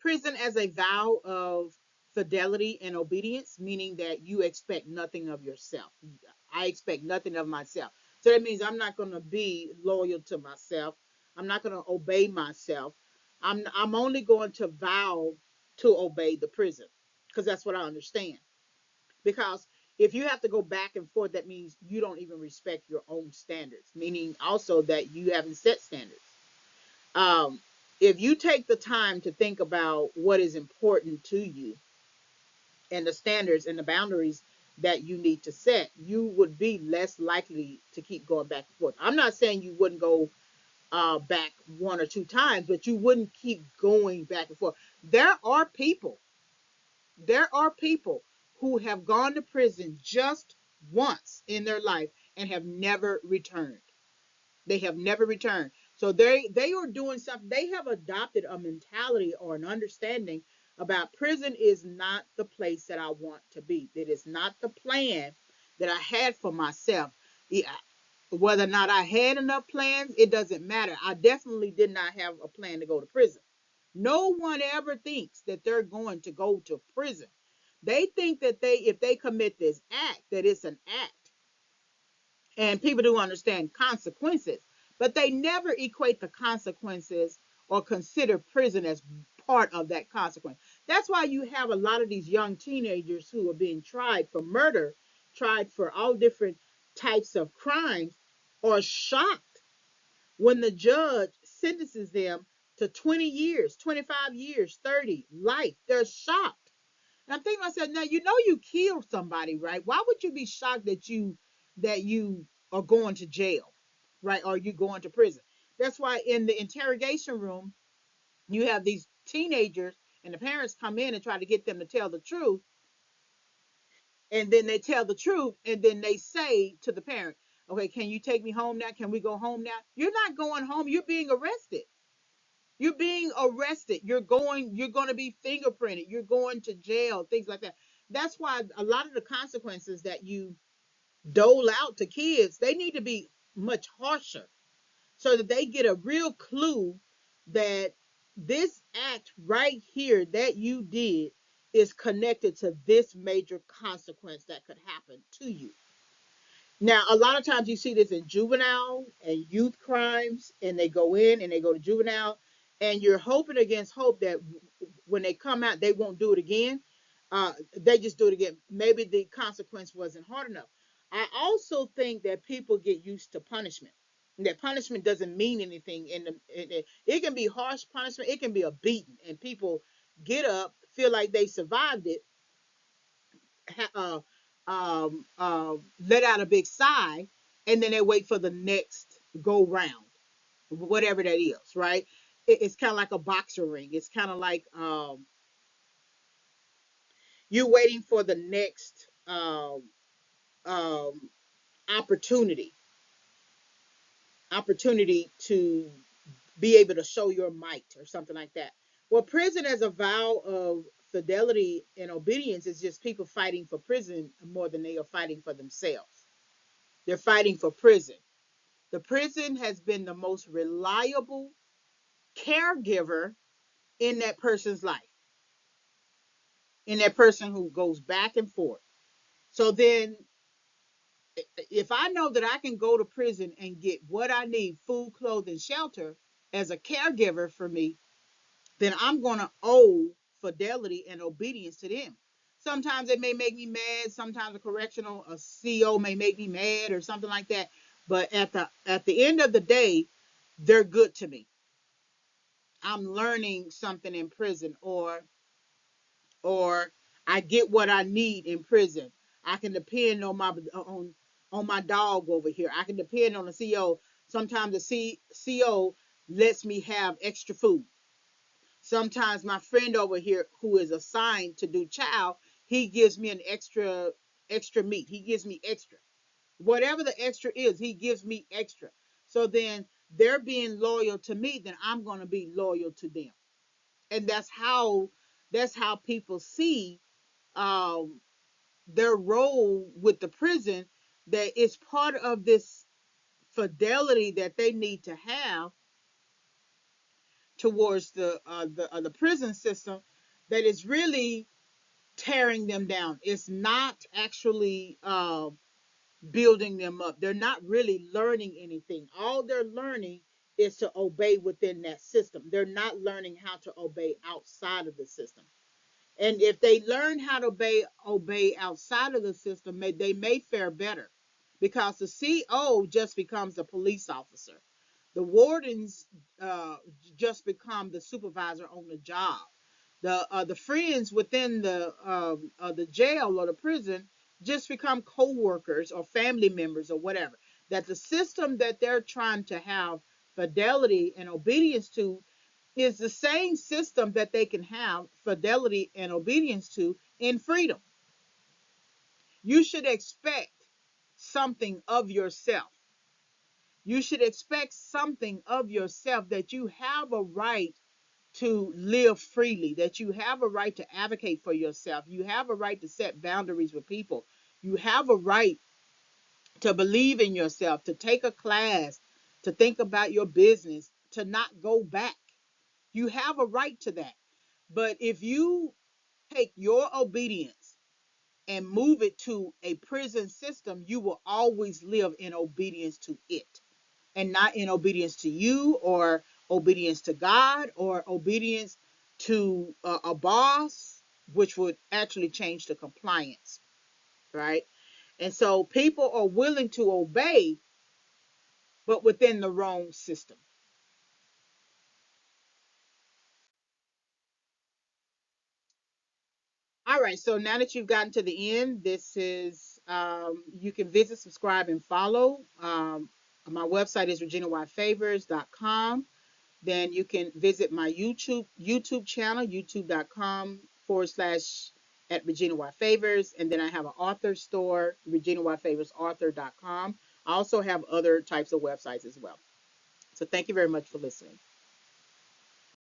Prison as a vow of fidelity and obedience, meaning that you expect nothing of yourself. I expect nothing of myself. So that means I'm not going to be loyal to myself. I'm not going to obey myself. I'm only going to vow to obey the prison because that's what I understand. Because if you have to go back and forth, that means you don't even respect your own standards, meaning also that you haven't set standards. Um, if you take the time to think about what is important to you and the standards and the boundaries that you need to set, you would be less likely to keep going back and forth. I'm not saying you wouldn't go back one or two times, but you wouldn't keep going back and forth. There are people, there are people who have gone to prison just once in their life and have never returned. They have never returned. So they are doing something. They have adopted a mentality or an understanding about prison is not the place that I want to be. It is not the plan that I had for myself. Yeah, whether or not I had enough plans, it doesn't matter. I definitely did not have a plan to go to prison. No one ever thinks that they're going to go to prison. They think that if they commit this act, that it's an act, and people do understand consequences, but they never equate the consequences or consider prison as part of that consequence. That's why you have a lot of these young teenagers who are being tried for murder, tried for all different types of crimes, are shocked when the judge sentences them to 20 years, 25 years, 30, life. They're shocked. And I'm thinking to myself, now you know you killed somebody, right? Why would you be shocked that you are going to jail, right? Or you going to prison? That's why in the interrogation room, you have these teenagers and the parents come in and try to get them to tell the truth, and then they tell the truth, and then they say to the parent, "Okay, can you take me home now? Can we go home now?" You're not going home. You're being arrested. You're being arrested. You're going to be fingerprinted. You're going to jail, things like that. That's why a lot of the consequences that you dole out to kids, they need to be much harsher so that they get a real clue that this act right here that you did is connected to this major consequence that could happen to you. Now, a lot of times you see this in juvenile and youth crimes, and they go in and they go to juvenile, and you're hoping against hope that when they come out, they won't do it again. They just do it again. Maybe the consequence wasn't hard enough. I also think that people get used to punishment. That punishment doesn't mean anything. It can be harsh punishment. It can be a beating, and people get up, feel like they survived it, uh, let out a big sigh, and then they wait for the next go round, whatever that is, right? It's kind of like a boxer ring. It's kind of like you waiting for the next um, opportunity, opportunity to be able to show your might or something like that. Well, prison as a vow of fidelity and obedience is just people fighting for prison more than they are fighting for themselves. They're fighting for prison. The prison has been the most reliable caregiver in that person's life, in that person who goes back and forth. So then, if I know that I can go to prison and get what I need, food, clothing, shelter, as a caregiver for me, then I'm going to owe fidelity and obedience to them. Sometimes it may make me mad. Sometimes a CO may make me mad or something like that. But at the end of the day, they're good to me. I'm learning something in prison, or I get what I need in prison. I can depend on my dog over here. I can depend on the CO. Sometimes the CO lets me have extra food. Sometimes my friend over here who is assigned to do child, he gives me an extra meat. He gives me extra. Whatever the extra is, he gives me extra. So then they're being loyal to me, then I'm going to be loyal to them. And that's how people see um, their role with the prison, that it's part of this fidelity that they need to have towards the prison system that is really tearing them down. It's not actually building them up. They're not really learning anything. All they're learning is to obey within that system. They're not learning how to obey outside of the system. And if they learn how to obey outside of the system, they may fare better, because the CO just becomes a police officer. The wardens uh, just become the supervisor on the job. The friends within the jail or the prison just become co-workers or family members or whatever. That the system that they're trying to have fidelity and obedience to is the same system that they can have fidelity and obedience to in freedom. You should expect something of yourself. You should expect something of yourself, that you have a right to live freely, that you have a right to advocate for yourself. You have a right to set boundaries with people. You have a right to believe in yourself, to take a class, to think about your business, to not go back. You have a right to that. But if you take your obedience and move it to a prison system, you will always live in obedience to it, and not in obedience to you, or obedience to God, or obedience to a boss, which would actually change the compliance, right? And so people are willing to obey, but within the wrong system. All right, so now that you've gotten to the end, this is you can visit, subscribe, and follow. My website is reginayfavors.com. Then you can visit my YouTube channel, youtube.com// at Regina Y. Favors. And then I have an author store, reginayfavorsauthor.com. I also have other types of websites as well. So thank you very much for listening.